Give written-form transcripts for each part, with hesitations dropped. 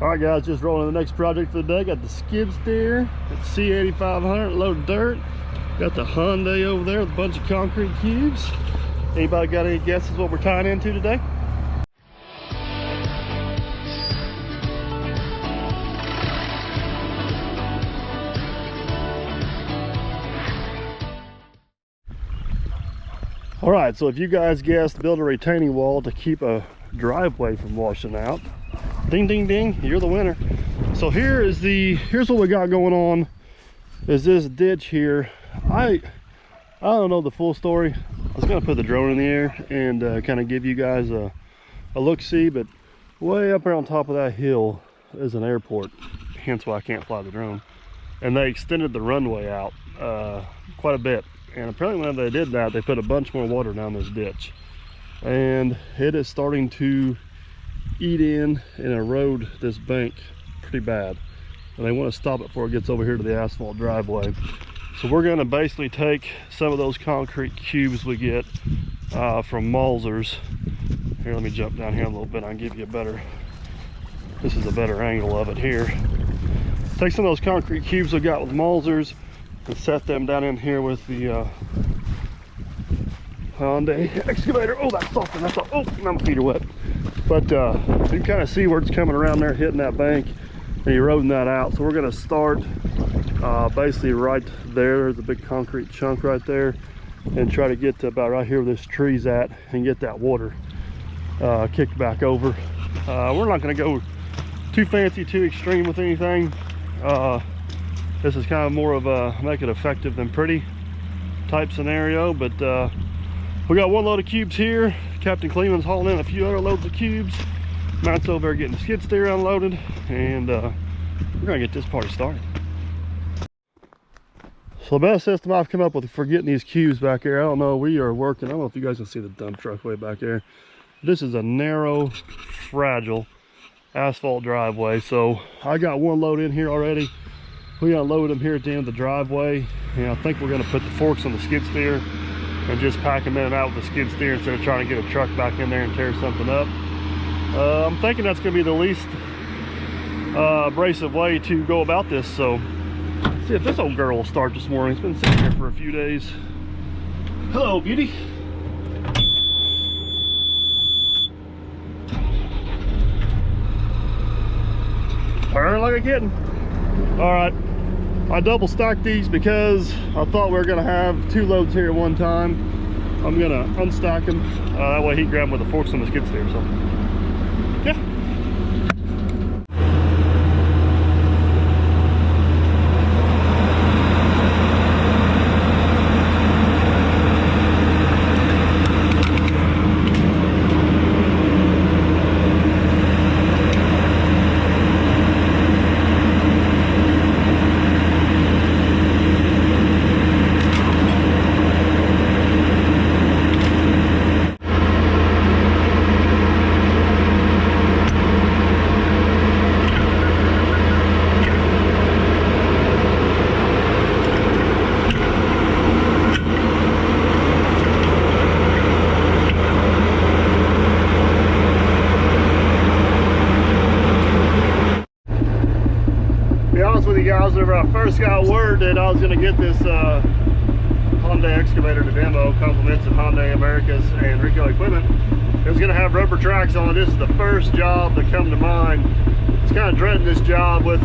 All right, guys, just rolling to the next project for the day. Got the skid steer, got the C8500 loaded dirt, got the Hyundai over there with a bunch of concrete cubes. Anybody got any guesses what we're tying into today? All right, so if you guys guessed build a retaining wall to keep a driveway from washing out, ding ding ding, you're the winner. So here's what we got going on. Is this ditch here. I don't know the full story. I was gonna put the drone in the air and kind of give you guys a look-see, but way up there on top of that hill is an airport, hence why I can't fly the drone. And they extended the runway out quite a bit. And apparently when they did that, they put a bunch more water down this ditch. And it is starting to eat in and erode this bank pretty bad. And they want to stop it before it gets over here to the asphalt driveway. So we're going to basically take some of those concrete cubes we get from Malzers. Here, let me jump down here a little bit. I'll give you a better, this is a better angle of it here. Take some of those concrete cubes we got with Malzers and set them down in here with the Hyundai excavator. Oh, that's soft. That's soft. Oh, now my feet are wet. But you can kind of see where it's coming around there, hitting that bank and eroding that out. So we're going to start basically right there. There's a big concrete chunk right there, and try to get to about right here where this tree's at and get that water kicked back over. We're not going to go too fancy, too extreme with anything. This is kind of more of a make it effective than pretty type scenario, but we got one load of cubes here. Captain Cleveland's hauling in a few other loads of cubes. Matt's over there getting the skid steer unloaded, and we're gonna get this party started. So the best system I've come up with for getting these cubes back here, I don't know, we are working, I don't know if you guys can see the dump truck way back there. This is a narrow, fragile asphalt driveway. So I got one load in here already. We unload them here at the end of the driveway, and I think we're going to put the forks on the skid steer and just pack them in and out with the skid steer instead of trying to get a truck back in there and tear something up. I'm thinking that's going to be the least abrasive way to go about this. So let's see if this old girl will start this morning. It's been sitting here for a few days. Hello, beauty. Turn like a kitten. All right. I double stacked these because I thought we were going to have two loads here at one time. I'm going to unstack them. That way he can grab them with the forks on the skid steer. So, yeah. Whenever I first got word that I was going to get this Hyundai excavator to demo, compliments of Hyundai Americas and Rico equipment, it was going to have rubber tracks on it. This is the first job that come to mind. It's kind of dreading this job with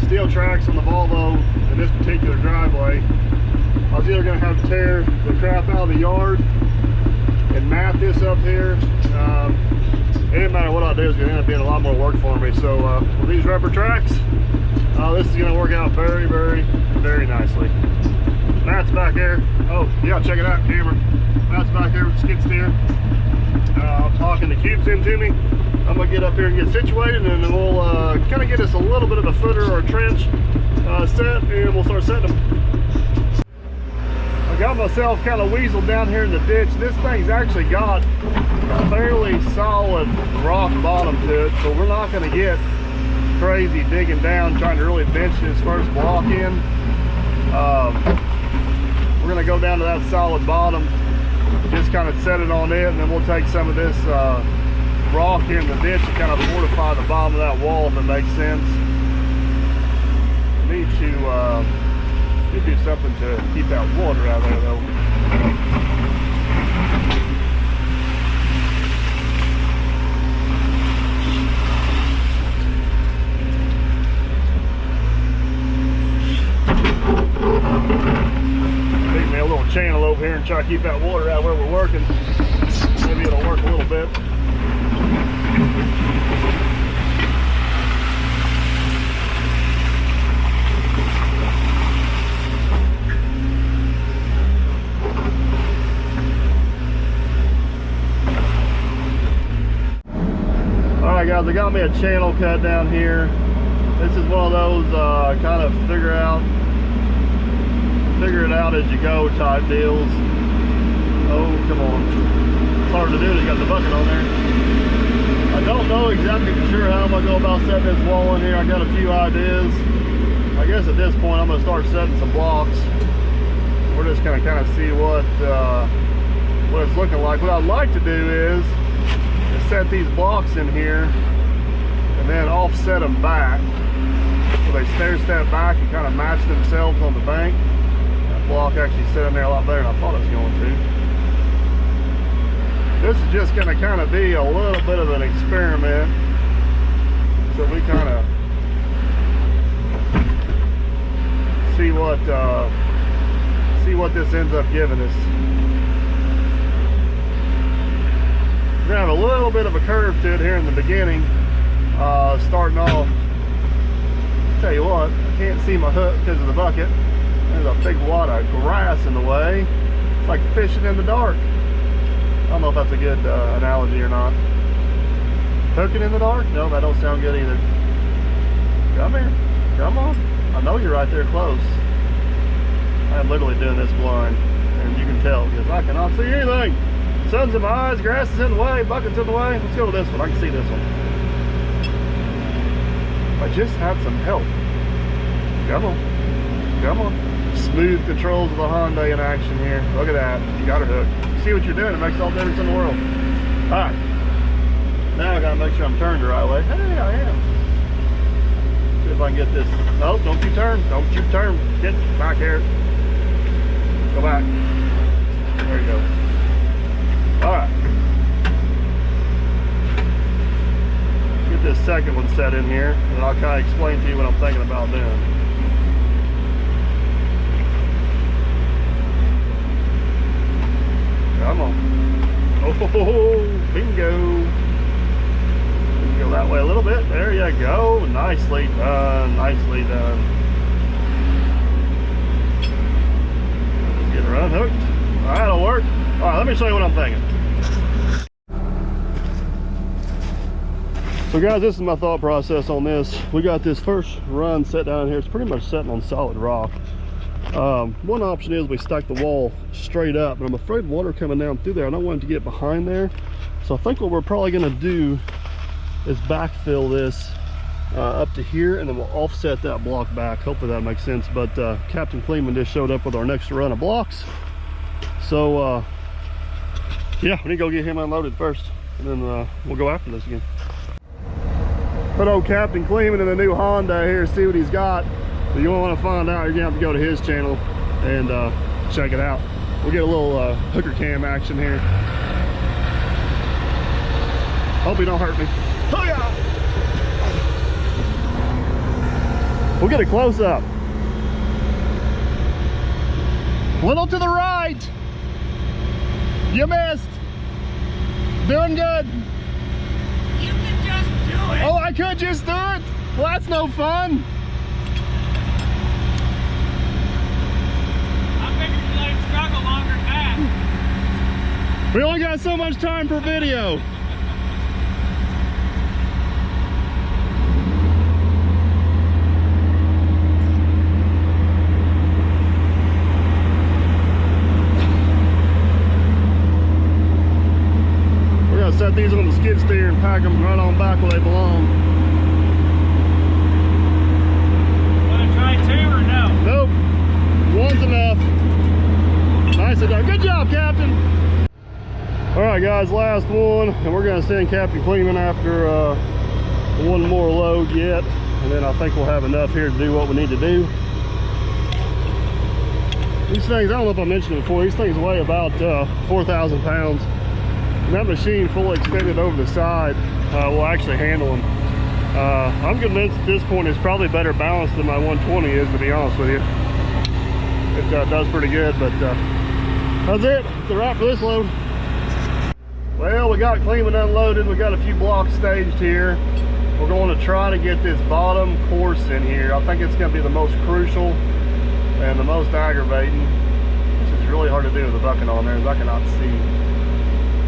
steel tracks on the Volvo in this particular driveway. I was either going to have to tear the crap out of the yard and mat this up here. It didn't matter what I do, it's going to end up being a lot more work for me. So with these rubber tracks, this is going to work out very, very, very nicely. Matt's back there. Oh, yeah, check it out, camera. Matt's back there with the skid steer. I'm talking the cubes into me. I'm going to get up here and get situated, and then we'll kind of get us a little bit of a footer or a trench set, and we'll start setting them. I got myself kind of weaseled down here in the ditch. This thing's actually got a fairly solid rock bottom to it, so we're not going to get crazy digging down trying to really bench this first block in. We're going to go down to that solid bottom, just kind of set it on it, and then we'll take some of this rock here in the ditch to kind of fortify the bottom of that wall, if it makes sense. Need to do something to keep that water out of there though. Make me a little channel over here and try to keep that water out where we're working. Maybe it'll work a little bit. Alright guys, I got me a channel cut down here. This is one of those kind of figure it out as you go type deals. Oh, come on. It's hard to do, you got the bucket on there. I don't know exactly for sure how I'm going to go about setting this wall in here. I got a few ideas. I guess at this point I'm going to start setting some blocks. We're just going to kind of see what it's looking like. What I'd like to do is set these blocks in here and then offset them back so they stair step back and kind of match themselves on the bank. That block actually set in there a lot better than I thought it was going to. This is just going to kind of be a little bit of an experiment, so we kind of see what this ends up giving us. We're gonna have a little bit of a curve to it here in the beginning, starting off. Tell you what, I can't see my hook because of the bucket. There's a big wad of grass in the way. It's like fishing in the dark. I don't know if that's a good analogy or not. Hooking in the dark? No, that don't sound good either. Come here, come on. I know you're right there close. I'm literally doing this blind, and you can tell because I cannot see anything. Sun's in my eyes, grass is in the way, bucket's in the way. Let's go to this one. I can see this one. I just had some help. Come on. Come on. Smooth controls of the Hyundai in action here. Look at that. You got her hooked. You see what you're doing? It makes all the difference in the world. Alright. Now I gotta make sure I'm turned the right way. Hey, I am. See if I can get this. No, don't you turn. Don't you turn. Get back here. Go back. There you go. Alright. Get this second one set in here, and I'll kind of explain to you what I'm thinking about doing. Come on. Oh, bingo. Go that way a little bit. There you go. Nicely done. Nicely done. Get her unhooked. Alright, that'll work. Alright, let me show you what I'm thinking. So guys, this is my thought process on this. We got this first run set down here. It's pretty much setting on solid rock. One option is we stack the wall straight up, but I'm afraid water coming down through there. I don't want it to get behind there. So I think what we're probably going to do is backfill this up to here, and then we'll offset that block back. Hopefully that makes sense. But Captain Kleeman just showed up with our next run of blocks. So yeah, we need to go get him unloaded first, and then we'll go after this again. Put old Captain Kleeman in the new Honda here, see what he's got. So you want to find out, you're gonna have to go to his channel and check it out. We'll get a little hooker cam action here. Hope he don't hurt me. Oh yeah! We'll get a close up. Little to the right. You missed. Doing good. You can just do it. Oh, I could just do it? Well, that's no fun. I figured you let it struggle longer than that. We only got so much time per video. Set these on the skid steer and pack them right on back where they belong. Want to try two or no? Nope. One's enough. Nicely done. Good job, Captain. All right, guys. guys, last one, and we're gonna send Captain Kleeman after one more load yet, and then I think we'll have enough here to do what we need to do. These things, I don't know if I mentioned it before, these things weigh about 4,000 pounds. And that machine fully extended over the side will actually handle them. I'm convinced at this point it's probably better balanced than my 120 is, to be honest with you. It does pretty good, but that's it. It's a wrap for this load. Well, we got Kleeman unloaded. We got a few blocks staged here. We're going to try to get this bottom course in here. I think it's going to be the most crucial and the most aggravating, which is really hard to do with the bucket on there, as I cannot see.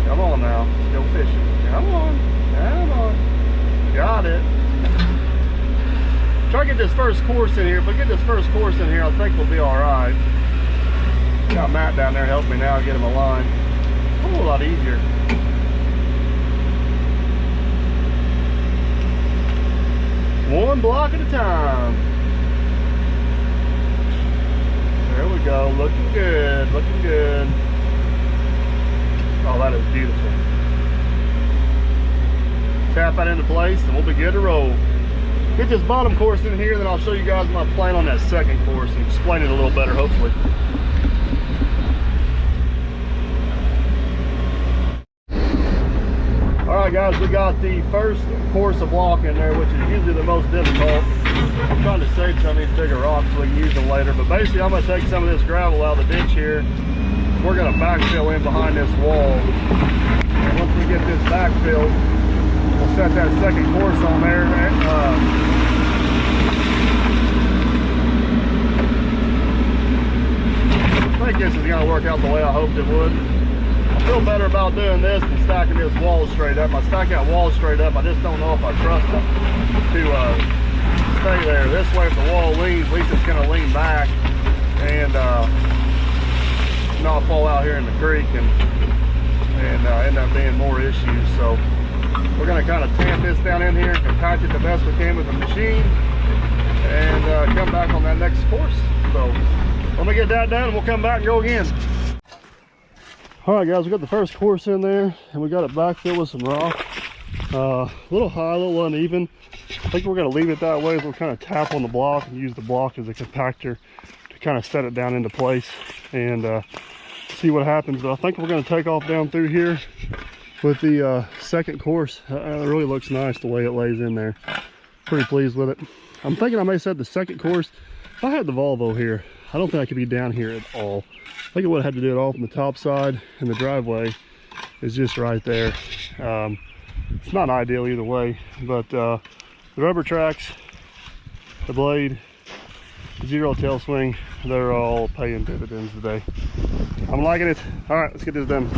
Come on now, let's go fishing. Come on, come on. Got it. Try to get this first course in here. If we get this first course in here, I think we'll be all right. Got Matt down there helping me now get him a line. A whole lot easier. One block at a time. There we go. Looking good. Looking good. Oh, that is beautiful. Tap that into place and we'll be good to roll. Get this bottom course in here, then I'll show you guys my plan on that second course and explain it a little better, hopefully. Alright guys, we got the first course of block in there, which is usually the most difficult. I'm trying to save some of these bigger rocks so we can use them later, but basically I'm going to take some of this gravel out of the ditch here. We're going to backfill in behind this wall. And once we get this backfilled, we'll set that second course on there. I think this is going to work out the way I hoped it would. I feel better about doing this than stacking this wall straight up. I stack that wall straight up, I just don't know if I trust it to stay there. This way, if the wall leans, at least it's going to lean back and not fall out here in the creek and end up being more issues. So we're going to kind of tamp this down in here, compact it the best we can with the machine, and come back on that next course. So let me get that done and we'll come back and go again. All right guys, we got the first course in there and we got it backfilled with some rock. A little high, a little uneven. I think we're going to leave it that way. We'll kind of tap on the block and use the block as a compactor to kind of set it down into place and see what happens. But I think we're going to take off down through here with the second course. It really looks nice the way it lays in there. Pretty pleased with it. I'm thinking I may set the second course. If I had the Volvo here, I don't think I could be down here at all. I think I would have had to do it all from the top side, and the driveway is just right there. It's not ideal either way, but the rubber tracks, the blade, the zero tail swing, they're all paying dividends today. I'm liking it. All right, let's get this done.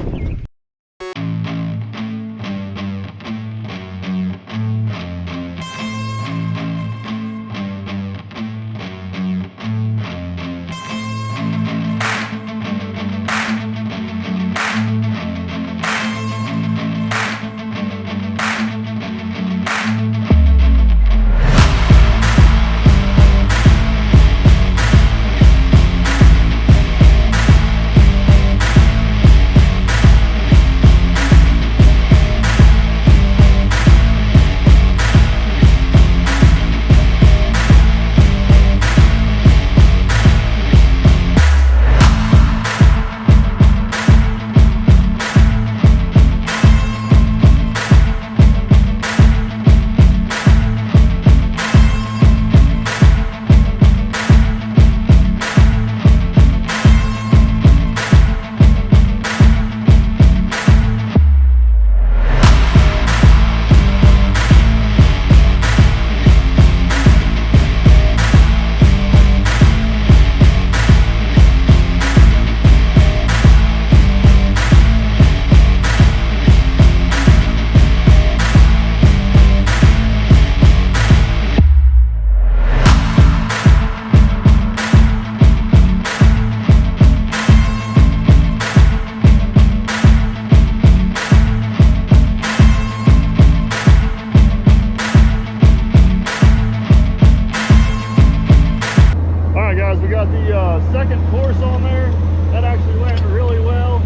Second course on there, that actually went really well.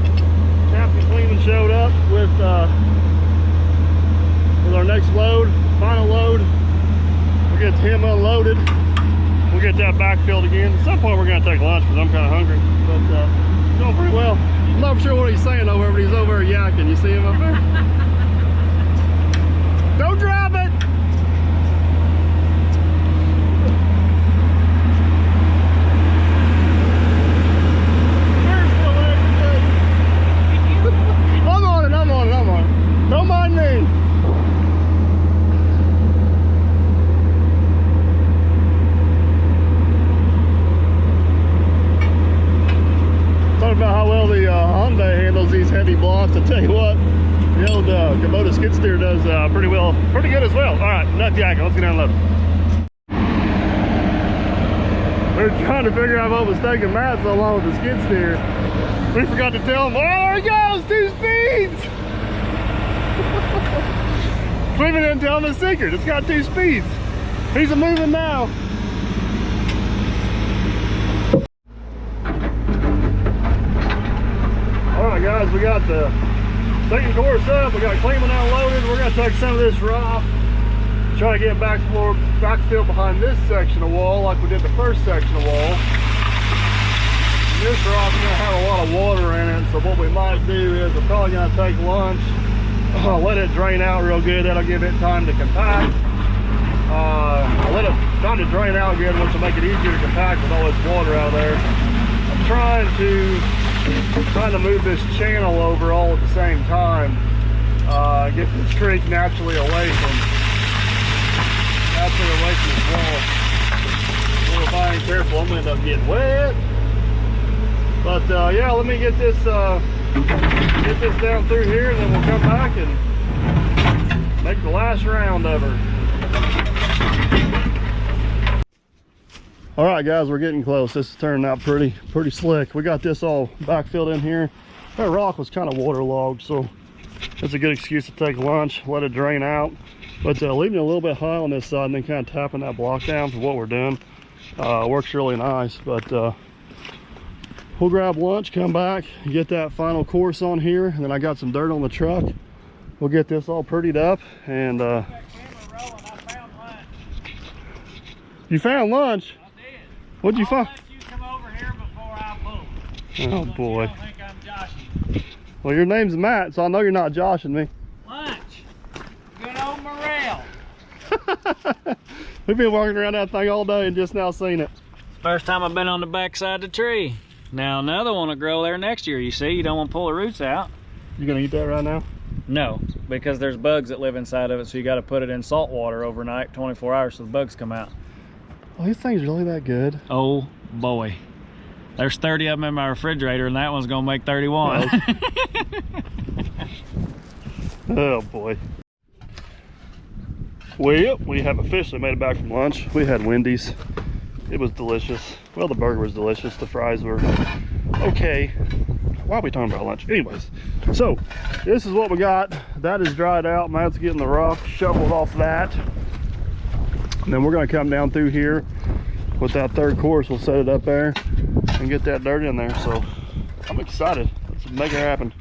Captain Kleeman showed up with him unloaded. We'll get that backfilled again. At some point we're gonna take lunch because I'm kind of hungry, but doing pretty well. I'm not sure what he's saying over, but he's over there yakking. You see him up there? Don't drive it! I'm on it. Don't mind me. Talking about how well the Hyundai handles these heavy blocks. I tell you what, the old Kubota skid steer does pretty good as well. All right, enough yakking. Let's get down and load. We're trying to figure out what was taking Matt so long with the skid steer. We forgot to tell him, oh, there he goes, 2 speeds. Cleveland didn't tell him the secret. It's got 2 speeds. He's a moving now. All right, guys, we got the second course up. We got Cleveland unloaded. We're gonna take some of this rock, try to get backfill behind this section of wall like we did the first section of wall. This rock's gonna have a lot of water in it, so what we might do is we're probably gonna take lunch, let it drain out real good. That'll give it time to compact. Let it time to drain out good, which will make it easier to compact with all this water out of there. I'm trying to move this channel over all at the same time. Get this creek naturally away from this wall. Well, if I ain't careful, I'm gonna end up getting wet. But yeah, let me get this down through here, and then we'll come back and make the last round of her. All right, guys, we're getting close. This is turning out pretty slick. We got this all backfilled in here. That rock was kind of waterlogged, so that's a good excuse to take lunch, let it drain out. But leaving it a little bit high on this side and then kind of tapping that block down for what we're doing works really nice. But we'll grab lunch, come back, and get that final course on here, and then I got some dirt on the truck. We'll get this all prettied up, and you found lunch? I did. What'd you find? I'll let you come over here before I pull. Oh boy. I don't think I'm joshing. Well, your name's Matt, so I know you're not joshing me. Lunch. Good old morale. We've been walking around that thing all day and just now seen it. First time I've been on the back side of the tree. Now another one will grow there next year, you see. You don't want to pull the roots out. You gonna eat that right now? No, because there's bugs that live inside of it, so you got to put it in salt water overnight, 24 hours, so the bugs come out. Oh, these things really that good? Oh boy. There's 30 of them in my refrigerator, and that one's gonna make 31. Oh boy. Well, we have officially made it back from lunch. We had Wendy's. It was delicious. Well, the burger was delicious. The fries were okay. Why are we talking about lunch? Anyways, so this is what we got. That is dried out. Matt's getting the rock shoveled off that. And then we're gonna come down through here with that third course. We'll set it up there and get that dirt in there. So I'm excited. Let's make it happen.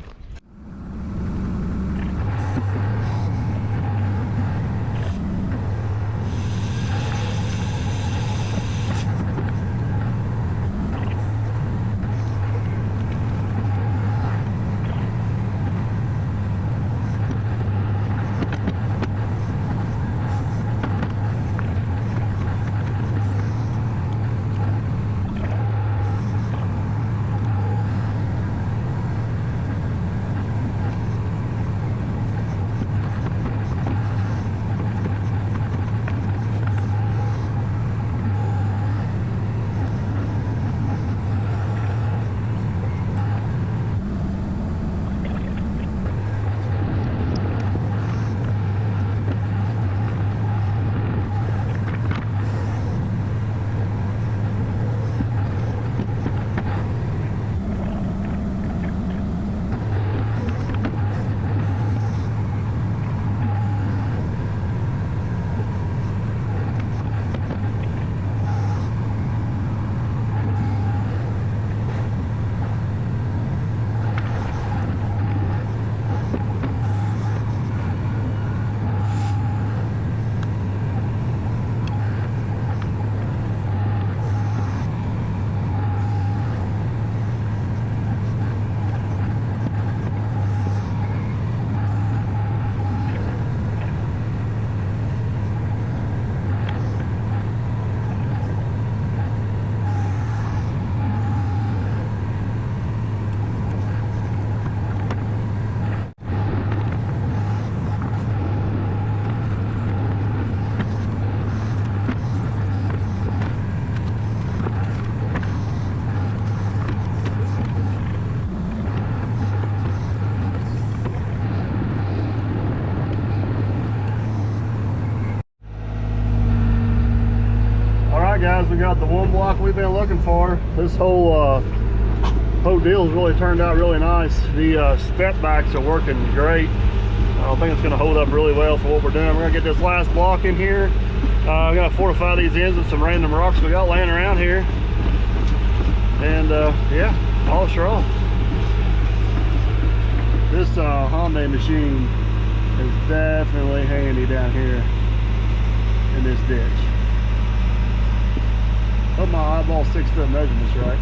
guys, we got the one block we've been looking for. This whole deal's really turned out really nice. The step backs are working great. I think it's going to hold up really well for what we're doing. We're going to get this last block in here. I'm going to fortify these ends with some random rocks we got laying around here. And yeah, polish her off. This Hyundai machine is definitely handy down here in this ditch. Hope my eyeball 6-foot measurements right.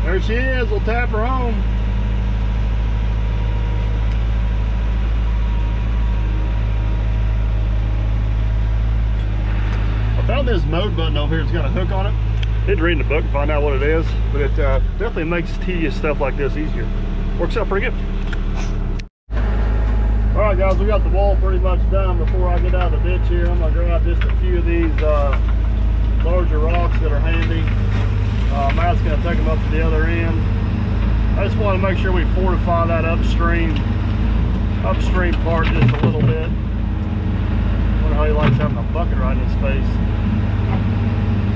There she is, we'll tap her home. I found this mode button over here, it's got a hook on it. I need to read in the book and find out what it is, but it definitely makes tedious stuff like this easier. Works out pretty good. All right guys, we got the wall pretty much done. Before I get out of the ditch here, I'm gonna grab just a few of these larger rocks that are handy. Matt's going to take them up to the other end. I just want to make sure we fortify that upstream part just a little bit. I wonder how he likes having a bucket right in his face.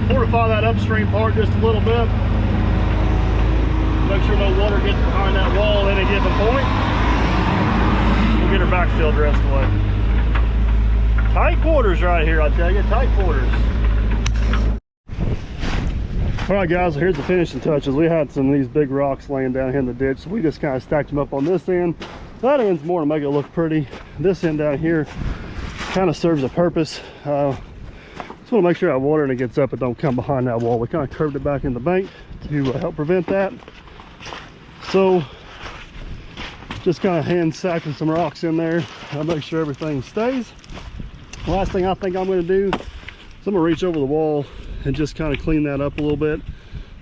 Fortify that upstream part just a little bit. Make sure no water gets behind that wall at any given point. We'll get her backfill dressed away. Tight quarters right here, I tell you, tight quarters. All right guys, so here's the finishing touches. We had some of these big rocks laying down here in the ditch, so we just kind of stacked them up on this end. That end's more to make it look pretty. This end down here kind of serves a purpose. Just want to make sure that water and it gets up, it don't come behind that wall. We kind of curved it back in the bank to help prevent that. So just kind of hand sacking some rocks in there. I'll make sure everything stays. Last thing I think I'm going to do is I'm going to reach over the wall and just kind of clean that up a little bit,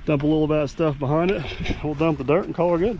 dump a little bit of stuff behind it. We'll dump the dirt and call her good.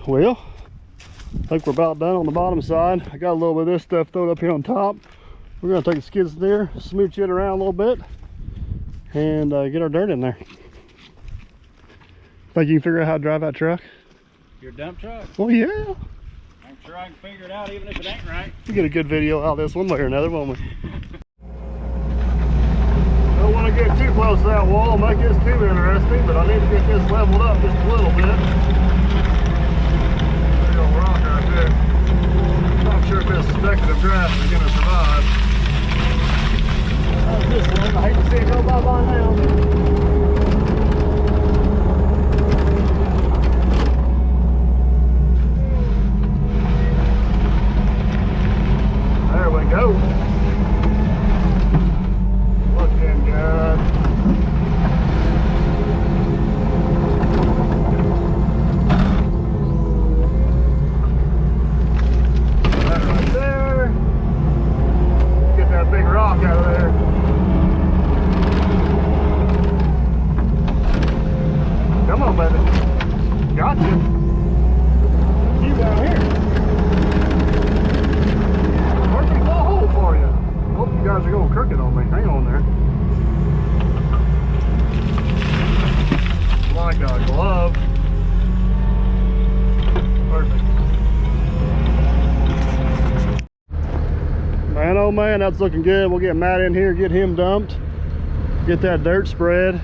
Well, I think we're about done on the bottom side. I got a little bit of this stuff thrown up here on top. We're going to take a skid steer, smooch it around a little bit, and get our dirt in there. Think you can figure out how to drive that truck? Your dump truck? Oh yeah. I'm sure I can figure it out even if it ain't right. We'll get a good video out of this one way or another, won't we? Don't want to get too close to that wall, make this too interesting, but I need to get this leveled up just a little bit. Rock right there. Not sure if this speculative draft is going to survive. How's this one? I hate to see it go bye-bye now. There we go. Looking good. Big rock out of there. Come on, baby. Gotcha. You down here. Where's the blow hole for you? Hope you guys are going crooked on me. Hang on there. Like a glove. Perfect. Man, oh man, that's looking good. We'll get Matt in here, get him dumped, get that dirt spread,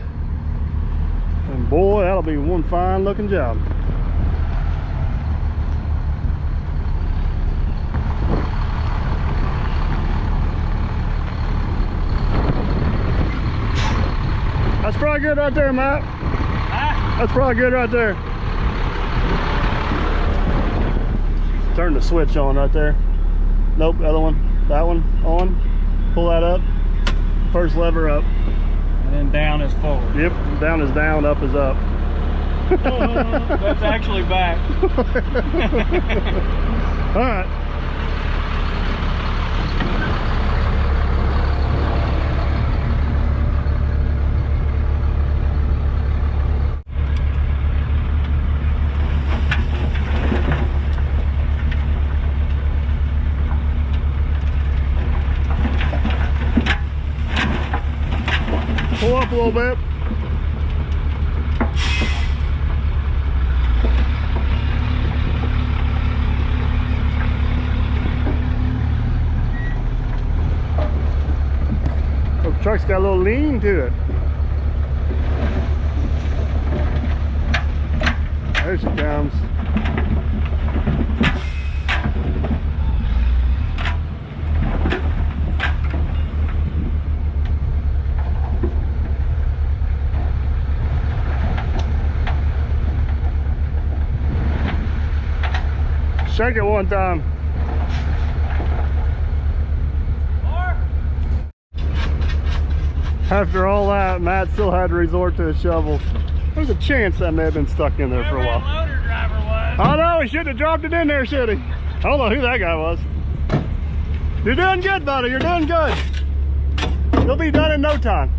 and boy, that'll be one fine looking job. probably good right there, Matt. Huh? That's probably good right there. Turn the switch on right there. Nope, the other one. That one on. Pull that up. First lever up. And then down is forward. Yep, down is down, up is up. That's actually back. All right. Pull up a little bit. Oh, the truck's got a little lean to it. There she comes. Shake it one time. After all that, Matt still had to resort to a shovel. There's a chance that may have been stuck in there for a while. Loader driver was. Oh no, he shouldn't have dropped it in there, should he? I don't know who that guy was. You're doing good, buddy. You're doing good. You'll be done in no time.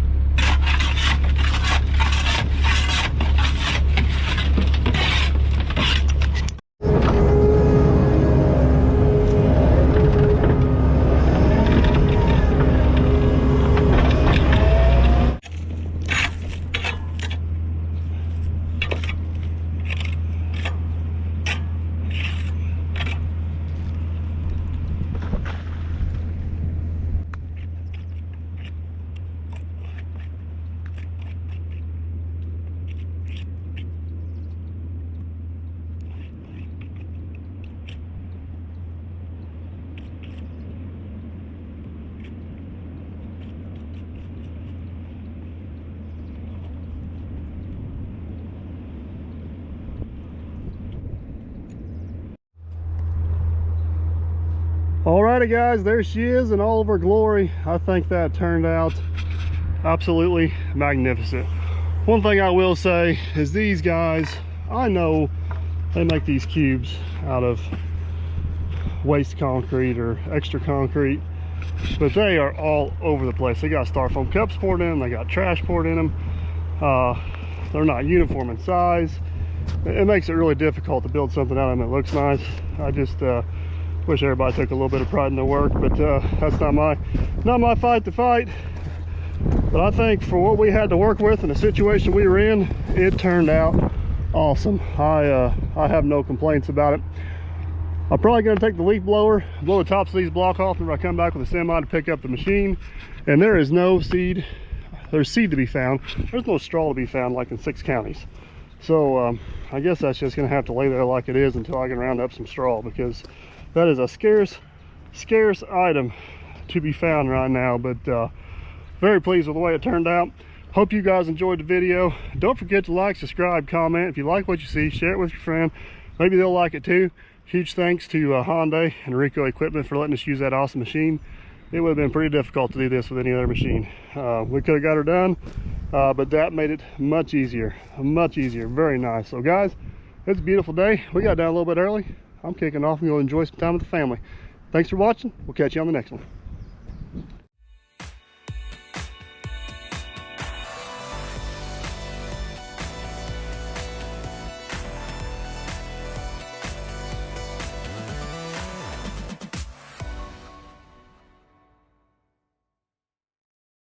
Alrighty guys, there she is in all of her glory. I think that turned out absolutely magnificent. One thing I will say is these guys, I know they make these cubes out of waste concrete or extra concrete, but they are all over the place. They got styrofoam cups poured in them, they got trash poured in them. They're not uniform in size. It makes it really difficult to build something out of them that looks nice. I just wish everybody took a little bit of pride in their work, but that's not my fight to fight. But I think for what we had to work with and the situation we were in, it turned out awesome. I have no complaints about it. I'm probably going to take the leaf blower, blow the tops of these block off whenever I come back with a semi to pick up the machine. And there is no seed. There's seed to be found. There's no straw to be found like in 6 counties. So I guess that's just going to have to lay there like it is until I can round up some straw, because that is a scarce item to be found right now. But very pleased with the way it turned out. Hope you guys enjoyed the video. Don't forget to like, subscribe, comment. If you like what you see, share it with your friend. Maybe they'll like it too. Huge thanks to Hyundai and Rico Equipment for letting us use that awesome machine. It would have been pretty difficult to do this with any other machine. We could have got her done, but that made it much easier. Very nice. So guys, it's a beautiful day. We got done a little bit early. I'm kicking off and go enjoy some time with the family. Thanks for watching. We'll catch you on the next one.